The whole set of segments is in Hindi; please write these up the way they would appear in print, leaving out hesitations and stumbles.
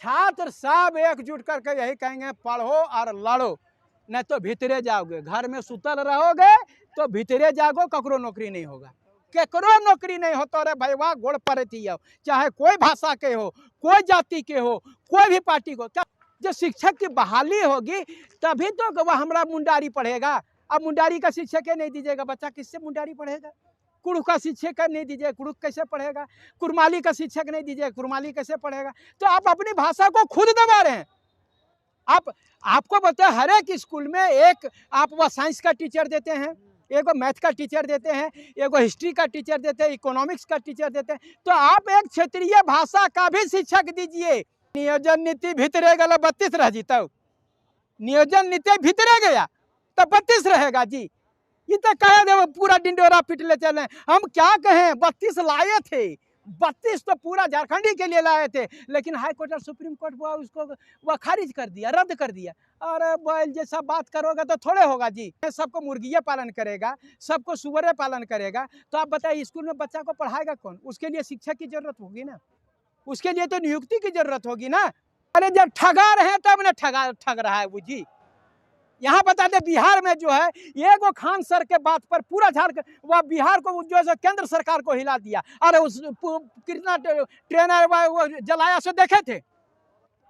छात्र सब एकजुट करके यही कहेंगे, पढ़ो और लड़ो, नहीं तो भीतरे जाओगे। घर में सुतल रहोगे तो भीतरे जागो, ककरो नौकरी नहीं होगा, केकरो नौकरी नहीं हो। तो रे भैया गोड़ पड़ती हो, चाहे कोई भाषा के हो, कोई जाति के हो, कोई भी पार्टी को। जो शिक्षक की बहाली होगी तभी तो वह हमारा मुंडारी पढ़ेगा। अब मुंडारी का शिक्षक नहीं दीजिएगा, बच्चा किससे मुंडारी पढ़ेगा? कुड़ुख का शिक्षक नहीं दीजिए, कुड़ुख कैसे पढ़ेगा? कुरमाली का शिक्षक नहीं दीजिए, कुरमाली कैसे पढ़ेगा? तो आप अपनी भाषा को खुद दबा रहे हैं। आपको बताए हर एक स्कूल में एक आप वह साइंस का टीचर देते हैं, एगो मैथ का टीचर देते हैं, एगो हिस्ट्री का टीचर देते हैं, इकोनॉमिक्स का टीचर देते हैं। तो आप एक क्षेत्रीय भाषा का भी शिक्षक दीजिए। नियोजन नीति भीतरे गला 32 रह जी, तब नियोजन नीति भीतरे गया तो 32 रहेगा जी। ये तो कहे दे पूरा डिंडोरा पीट ले चले, हम क्या कहें? 32 लाए थे, 32 तो पूरा झारखंडी के लिए लाए थे, लेकिन हाई कोर्ट और सुप्रीम कोर्ट वो उसको वह खारिज कर दिया, रद्द कर दिया। और बैल जैसा बात करोगे तो थोड़े होगा जी। सबको मुर्गिया पालन करेगा, सबको सुअरे पालन करेगा, तो आप बताइए स्कूल में बच्चा को पढ़ाएगा कौन? उसके लिए शिक्षक की जरूरत होगी ना, उसके लिए तो नियुक्ति की जरूरत होगी ना। अरे जब ठगा रहे हैं तब ना ठग रहा है वो जी। यहाँ बता दे बिहार में जो है एगो खान सर के बात पर पूरा झारखंड वह बिहार को जो है केंद्र सरकार को हिला दिया। अरे उस कितना ट्रेनर वो जलाया से देखे थे।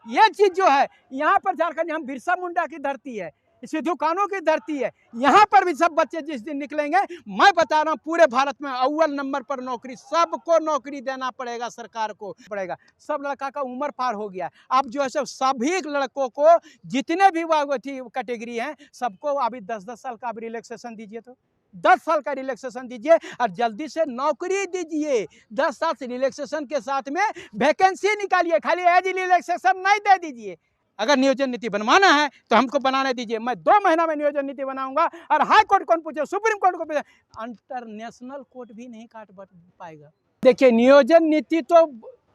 ये चीज जो है यहाँ पर झारखंड, हम बिरसा मुंडा की धरती है, सिद्धू कान्हू की धरती है। यहाँ पर भी सब बच्चे जिस दिन निकलेंगे, मैं बता रहा हूँ पूरे भारत में अव्वल नंबर पर नौकरी, सबको नौकरी देना पड़ेगा, सरकार को पड़ेगा। सब लड़का का उम्र पार हो गया। अब जो है सभी लड़कों को जितने भी थी कैटेगरी हैं, सबको अभी 10-10 साल का अभी रिलैक्सेशन दीजिए, तो 10 साल का रिलैक्सेशन दीजिए और जल्दी से नौकरी दीजिए। 10 साल से रिलैक्सेशन के साथ में वैकेंसी निकालिए, खाली एज रिलैक्सेशन नहीं दे दीजिए। अगर नियोजन नीति बनवाना है तो हमको बनाने दीजिए, मैं 2 महीना में नियोजन नीति बनाऊंगा। और हाई कोर्ट कौन पूछे? सुप्रीम कोर्ट को पूछे, इंटरनेशनल कोर्ट भी नहीं काट पाएगा। देखिए नियोजन नीति तो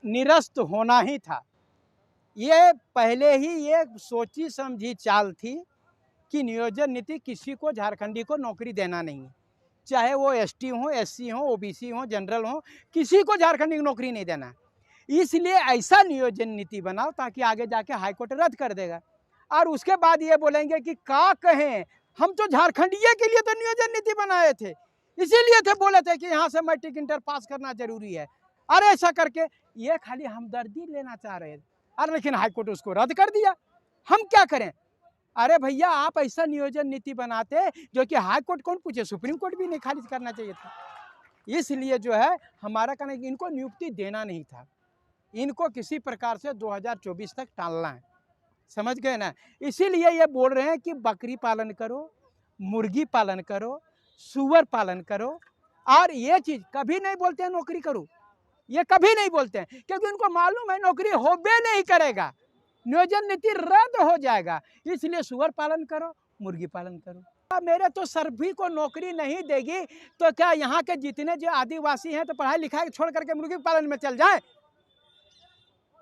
निरस्त होना ही था। ये पहले ही ये सोची समझी चाल थी कि नियोजन नीति किसी को झारखंडी को नौकरी देना नहीं है, चाहे वो एसटी हो, एससी हो, ओबीसी हो, जनरल हो, किसी को झारखंडी को नौकरी नहीं देना। इसलिए ऐसा नियोजन नीति बनाओ ताकि आगे जाके हाईकोर्ट रद्द कर देगा। और उसके बाद ये बोलेंगे कि क्या कहें, हम तो झारखंडिये के लिए तो नियोजन नीति बनाए थे, इसीलिए थे बोले थे कि यहाँ से मैट्रिक इंटर पास करना जरूरी है। अरे ऐसा करके ये खाली हमदर्दी लेना चाह रहे थे, अरे लेकिन हाईकोर्ट उसको रद्द कर दिया। हम क्या करें? अरे भैया आप ऐसा नियोजन नीति बनाते जो कि हाईकोर्ट कौन पूछे, सुप्रीम कोर्ट भी नहीं खारिज करना चाहिए था। इसलिए जो है हमारा कहना है कि इनको नियुक्ति देना नहीं था, इनको किसी प्रकार से 2024 तक टालना है, समझ गए ना। इसीलिए ये बोल रहे हैं कि बकरी पालन करो, मुर्गी पालन करो, सुअर पालन करो। और ये चीज़ कभी नहीं बोलते हैं नौकरी करो, ये कभी नहीं बोलते हैं, क्योंकि उनको मालूम है नौकरी होबे नहीं करेगा, नियोजन नीति रद्द हो जाएगा। इसलिए सुअर पालन करो, मुर्गी पालन करो। मेरे तो सभी को नौकरी नहीं देगी तो क्या यहाँ के जितने जो आदिवासी हैं तो पढ़ाई लिखाई छोड़ करके मुर्गी पालन में चल जाए?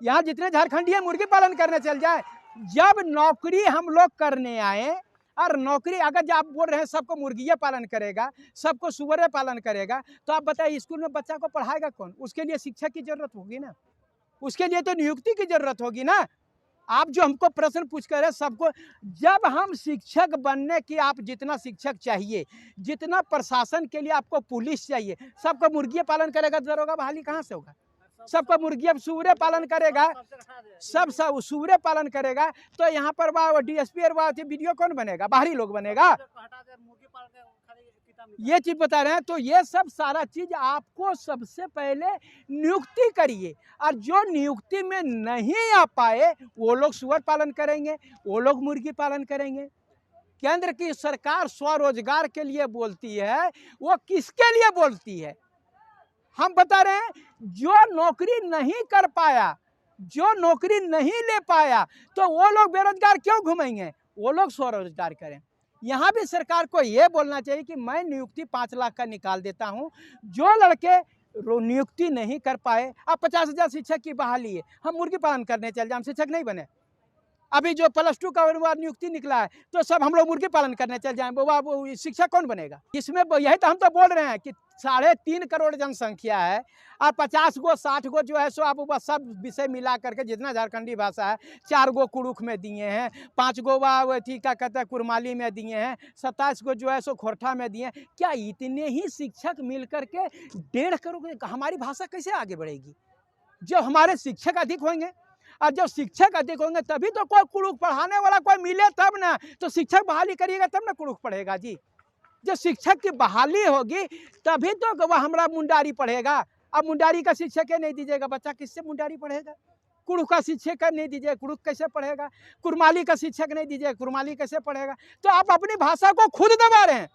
यहाँ जितने झारखंडी है मुर्गी पालन करने चल जाए? जब नौकरी हम लोग करने आए और नौकरी अगर जब आप बोल रहे हैं सबको मुर्गिया पालन करेगा, सबको सुअरे पालन करेगा, तो आप बताइए स्कूल में बच्चा को पढ़ाएगा कौन? उसके लिए शिक्षक की जरूरत होगी ना, उसके लिए तो नियुक्ति की जरूरत होगी ना। आप जो हमको प्रश्न पूछ कर रहे सबको, जब हम शिक्षक बनने की, आप जितना शिक्षक चाहिए, जितना प्रशासन के लिए आपको पुलिस चाहिए, सबको मुर्गिया पालन करेगा, दरोगा बहाली कहाँ से होगा? सबका मुर्गिया सूरे पालन करेगा, सब सूरे पालन करेगा, तो यहाँ पर वह डीएसपी और वह वीडियो कौन बनेगा? बाहरी लोग बनेगा। ये चीज बता रहे हैं। तो ये सब सारा चीज आपको सबसे पहले नियुक्ति करिए, और जो नियुक्ति में नहीं आ पाए वो लोग सुअर पालन करेंगे, वो लोग मुर्गी पालन करेंगे। केंद्र की सरकार स्वरोजगार के लिए बोलती है, वो किसके लिए बोलती है? हम बता रहे हैं, जो नौकरी नहीं कर पाया, जो नौकरी नहीं ले पाया, तो वो लोग बेरोजगार क्यों घूमेंगे? वो लोग स्वरोजगार करें। यहाँ भी सरकार को ये बोलना चाहिए कि मैं नियुक्ति 5 लाख का निकाल देता हूँ, जो लड़के नियुक्ति नहीं कर पाए, अब 50,000 शिक्षक की बहाली है, हम मुर्गी पालन करने चल जाए, हम शिक्षक नहीं बने, अभी जो +2 का नियुक्ति निकला है तो सब हम लोग मुर्गी पालन करने चल जाएं, वो शिक्षक कौन बनेगा? इसमें यही तो हम तो बोल रहे हैं कि 3.5 करोड़ जनसंख्या है और 50 गो 60 गो जो है सो आप सब विषय मिला करके जितना झारखंडी भाषा है 4 गो कुड़ुख में दिए हैं, 5 गो थी क्या कहते हैं कुरमाली में दिए हैं, 27 गो जो है सो खोरठा में दिए हैं। क्या इतने ही शिक्षक मिल करके 1.5 करोड़ हमारी भाषा कैसे आगे बढ़ेगी? जब हमारे शिक्षक अधिक होंगे और जब शिक्षक अधिक होंगे तभी तो कोई कुड़ुख पढ़ाने वाला कोई मिले तब ना, तो शिक्षक बहाली करिएगा तब ना कुड़ुख पढ़ेगा जी। जब शिक्षक की बहाली होगी तभी तो वह हमारा मुंडारी पढ़ेगा। अब मुंडारी का शिक्षक नहीं दीजिएगा, बच्चा किससे मुंडारी पढ़ेगा? कुड़ुख का शिक्षक नहीं दीजिए, कुड़ुख कैसे पढ़ेगा? कुरमाली का शिक्षक नहीं दीजिए, कुरमाली कैसे पढ़ेगा? तो आप अपनी भाषा को खुद दबा रहे हैं।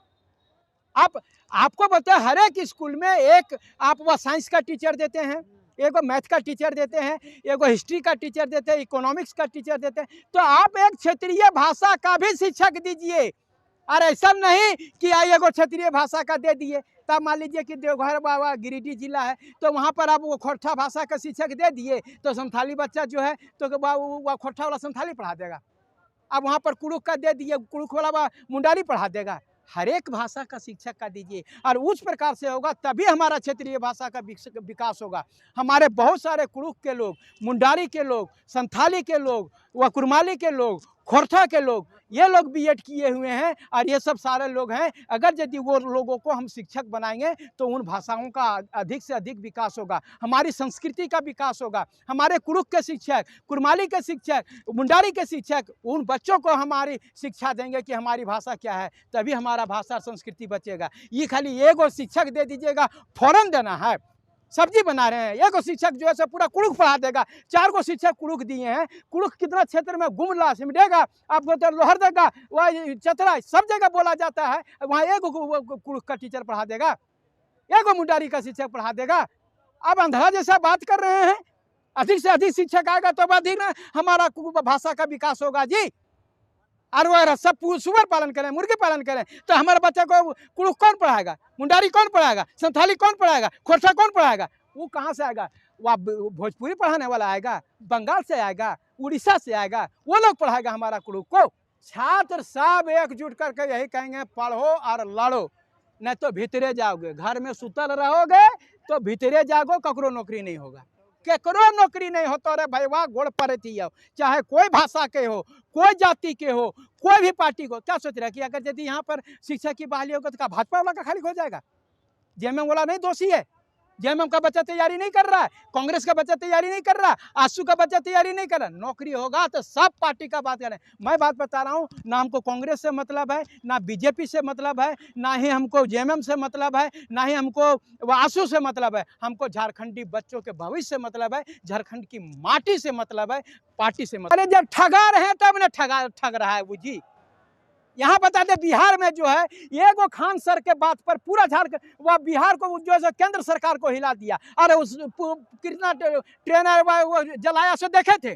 आपको बताए हर एक स्कूल में एक आप वह साइंस का टीचर देते हैं, एक मैथ का टीचर देते हैं, एक हिस्ट्री का टीचर देते हैं, इकोनॉमिक्स का टीचर देते हैं, तो आप एक क्षेत्रीय भाषा का भी शिक्षक दीजिए। और ऐसा नहीं कि एगो क्षेत्रीय भाषा का दे दिए, तब मान लीजिए कि देवघर बाबा गिरिडीह जिला है तो वहाँ पर आप वो खोरठा भाषा का शिक्षक दे दिए तो संथाली बच्चा जो है तो वह खोरठा वाला संथाली पढ़ा देगा। अब वहाँ पर कुड़ुख का दे दिए, कुड़ुख वाला मुंडारी पढ़ा देगा। हर एक भाषा का शिक्षक का दीजिए और उस प्रकार से होगा तभी हमारा क्षेत्रीय भाषा का विकास होगा। हमारे बहुत सारे कुड़ुख के लोग, मुंडारी के लोग, संथाली के लोग, व कुरमाली के लोग, खोरठा के लोग, ये लोग बीएड किए हुए हैं और ये सब सारे लोग हैं। अगर यदि वो लोगों को हम शिक्षक बनाएंगे तो उन भाषाओं का अधिक से अधिक विकास होगा, हमारी संस्कृति का विकास होगा। हमारे कुड़ुख के शिक्षक, कुरमाली के शिक्षक, मुंडारी के शिक्षक उन बच्चों को हमारी शिक्षा देंगे कि हमारी भाषा क्या है, तभी हमारा भाषा संस्कृति बचेगा। ये खाली एगो शिक्षक दे दीजिएगा, फौरन देना है। सब्जी बना रहे हैं, एक शिक्षक जो है सो पूरा कुड़ुख पढ़ा देगा। 4 गो शिक्षक कुड़ुख दिए हैं, कुड़ुख कितना क्षेत्र में गुमला सिमटेगा, आपको तो लोहर देगा, वह चतरा सब जगह बोला जाता है, वहाँ एक कुड़ुख का टीचर पढ़ा देगा, एक मुंडारी का शिक्षक पढ़ा देगा। अब अंधेरा जैसा बात कर रहे हैं, अधिक से अधिक शिक्षक आएगा तो अधिक ना हमारा भाषा का विकास होगा जी। और वह सब सुअर पालन करें, मुर्गी पालन करें तो हमारे बच्चे को कुड़ुख कौन पढ़ाएगा, मुंडारी कौन पढ़ाएगा, संथाली कौन पढ़ाएगा, खोरठा कौन पढ़ाएगा? वो कहाँ से आएगा? वह भोजपुरी पढ़ाने वाला आएगा, बंगाल से आएगा, उड़ीसा से आएगा, वो लोग पढ़ाएगा हमारा कुड़ुख को। छात्र सब एकजुट करके यही कहेंगे पढ़ो और लड़ो, नहीं तो भीतरे जाओगे। घर में सुतल रहोगे तो भीतरे जागो, ककरो नौकरी नहीं होगा, केकरो नौकरी नहीं होता रे भैया। गोड़ पर थी चाहे कोई भाषा के हो, कोई जाति के हो, कोई भी पार्टी को। क्या सोच रहा है कि अगर यदि यहाँ पर शिक्षक की बहाली होगा तो क्या भाजपा वाला का खाली हो जाएगा? जेएमएम वाला नहीं दोषी है? जेएमएम का बच्चा तैयारी नहीं कर रहा है, कांग्रेस का बच्चा तैयारी नहीं कर रहा, आसू का बच्चा तैयारी नहीं कर रहा। नौकरी होगा तो सब पार्टी का बात करें। मैं बात बता रहा हूँ, ना हमको कांग्रेस से मतलब है, ना बीजेपी से मतलब है, ना ही हमको जेएमएम से मतलब है, ना ही हमको आसू से मतलब है। हमको झारखंडी बच्चों के भविष्य से मतलब है, झारखंड की माटी से मतलब है, पार्टी से मतलब। अरे जब ठगा रहे हैं तब न ठग रहा है वो जी। यहाँ बता दे बिहार में जो है एगो खान सर के बात पर पूरा झारखंड वह बिहार को जो है केंद्र सरकार को हिला दिया। अरे उस कितना ट्रेनर वो जलाया सो देखे थे।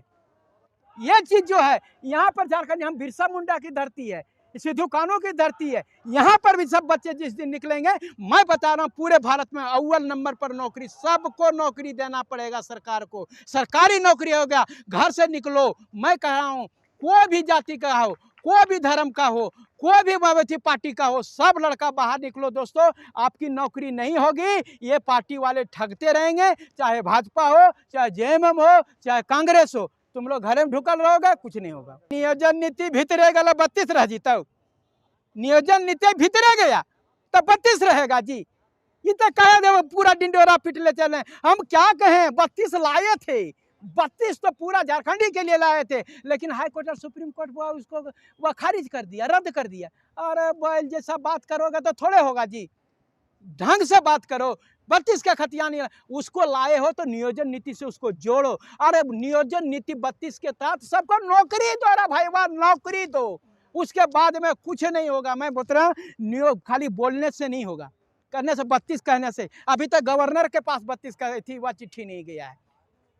ये चीज जो है यहाँ पर झारखंड, हम बिरसा मुंडा की धरती है, सिद्धू कान्हू की धरती है। यहाँ पर भी सब बच्चे जिस दिन निकलेंगे, मैं बता रहा हूँ पूरे भारत में अव्वल नंबर पर नौकरी, सबको नौकरी देना पड़ेगा सरकार को। सरकारी नौकरी हो गया, घर से निकलो। मैं कह रहा हूँ कोई भी जाति का हो, कोई भी धर्म का हो, कोई भी माओवादी पार्टी का हो, सब लड़का बाहर निकलो दोस्तों। आपकी नौकरी नहीं होगी, ये पार्टी वाले ठगते रहेंगे, चाहे भाजपा हो, चाहे जेएमएम हो, चाहे कांग्रेस हो। तुम लोग घर में ढुकल रहोगे, कुछ नहीं होगा। नियोजन नीति भीतरे गला 32 रह जीता, नियोजन नीति भीतरे गया तो 32 रहेगा जी। ये तो कहे दे पूरा डिंडोरा पिटले चले। हम क्या कहें, 32 लाए थे, 32 तो पूरा झारखंडी के लिए लाए थे, लेकिन हाई कोर्ट और सुप्रीम कोर्ट उसको वह खारिज कर दिया, रद्द कर दिया। अरे बैल जैसा बात करोगे तो थोड़े होगा जी, ढंग से बात करो। 32 का खतिया नहीं, उसको लाए हो तो नियोजन नीति से उसको जोड़ो। अरे नियोजन नीति 32 के तहत सबको नौकरी दो, अरे भाई वाह नौकरी दो, उसके बाद में कुछ नहीं होगा। मैं बोल रहा हूँ खाली बोलने से नहीं होगा, करने से। 32 कहने से अभी तक गवर्नर के पास 32 का थी वह चिट्ठी नहीं गया है।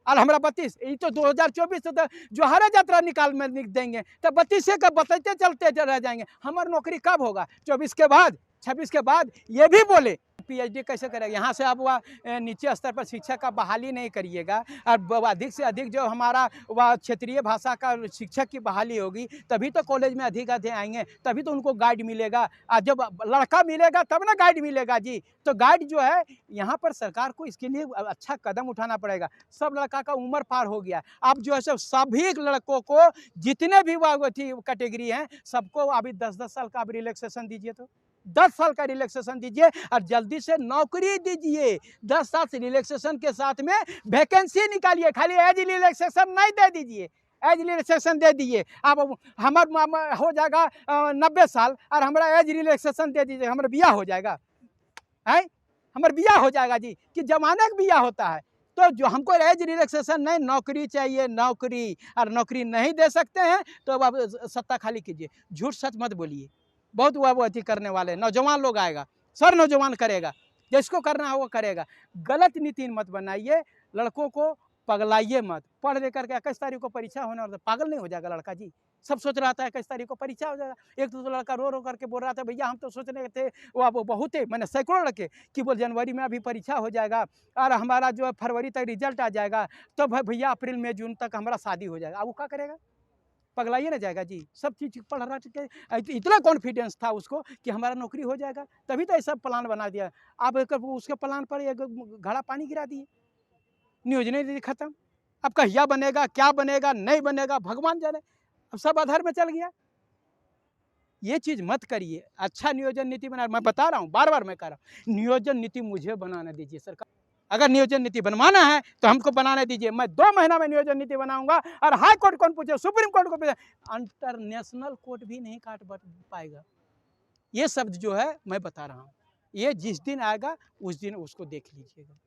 और हमारा 32 ये तो 2024 से तो जोहारा यात्रा निकाल में लिख देंगे तो 32 से का बताते चलते रह जाएंगे। हमारी नौकरी कब होगा? 24 के बाद, 26 के बाद। ये भी बोले पीएचडी कैसे करेगा? यहाँ से आप वह नीचे स्तर पर शिक्षा का बहाली नहीं करिएगा और अधिक से अधिक जो हमारा वह क्षेत्रीय भाषा का शिक्षक की बहाली होगी, तभी तो कॉलेज में अधिक अधिक आएंगे, तभी तो उनको गाइड मिलेगा। और जब लड़का मिलेगा तब ना गाइड मिलेगा जी। तो गाइड जो है यहाँ पर सरकार को इसके लिए अच्छा कदम उठाना पड़ेगा। सब लड़का का उम्र पार हो गया, अब जो है सभी लड़कों को जितने भी कैटेगरी हैं सबको अभी 10-10 साल का अब रिलैक्सेशन दीजिए, तो 10 साल का रिलैक्सेशन दीजिए और जल्दी से नौकरी दीजिए। 10 साल से रिलैक्सेशन के साथ में वैकेंसी निकालिए, खाली एज रिलैक्सेशन नहीं दे दीजिए, एज रिलैक्सेशन दे दीजिए। अब हमारा हो जाएगा 90 साल और हमारा एज रिलैक्सेशन दे दीजिए, हमारा बियाह हो जाएगा है, हमारा बियाह हो जाएगा जी, कि जमाने का बियाह होता है। तो जो हमको एज रिलैक्सेशन नहीं, नौकरी चाहिए, नौकरी। और नौकरी नहीं दे सकते हैं तो अब आप सत्ता खाली कीजिए, झूठ सच मत बोलिए। बहुत वो अति करने वाले नौजवान लोग आएगा, सर नौजवान करेगा, जिसको करना है वो करेगा। गलत नीति मत बनाइए, लड़कों को पगलाइए मत। पढ़ ले करके 21 तारीख को परीक्षा होने वाला, पागल नहीं हो जाएगा लड़का जी। सब सोच रहा था 21 तारीख को परीक्षा हो जाएगा। एक तो लड़का रो रो करके बोल रहा था, भैया हम तो सोच रहे थे वो अब बहुत है, मैंने सैकड़ों लड़के कि बोल जनवरी में अभी परीक्षा हो जाएगा और हमारा जो है फरवरी तक रिजल्ट आ जाएगा, तो भैया अप्रैल मई जून तक हमारा शादी हो जाएगा। अब वो क्या करेगा? पगलाइए ना जाएगा जी। सब चीज़ पढ़ रहा था, इतना कॉन्फिडेंस था उसको कि हमारा नौकरी हो जाएगा, तभी तो ऐसा प्लान बना दिया। अब उसके प्लान पर एक घड़ा पानी गिरा दिए, नियोजन खत्म। अब कहिया बनेगा, क्या बनेगा, नहीं बनेगा, भगवान जाने। अब सब अधर में चल गया। ये चीज़ मत करिए, अच्छा नियोजन नीति बना। मैं बता रहा हूँ, बार बार मैं कह रहा हूँ, नियोजन नीति मुझे बनाने दीजिए सरकार। अगर नियोजन नीति बनवाना है तो हमको बनाने दीजिए, मैं 2 महीना में नियोजन नीति बनाऊंगा। और हाई कोर्ट कौन पूछे, सुप्रीम कोर्ट को पूछे, इंटरनेशनल कोर्ट भी नहीं काट पाएगा। ये शब्द जो है मैं बता रहा हूँ, ये जिस दिन आएगा उस दिन उसको देख लीजिएगा।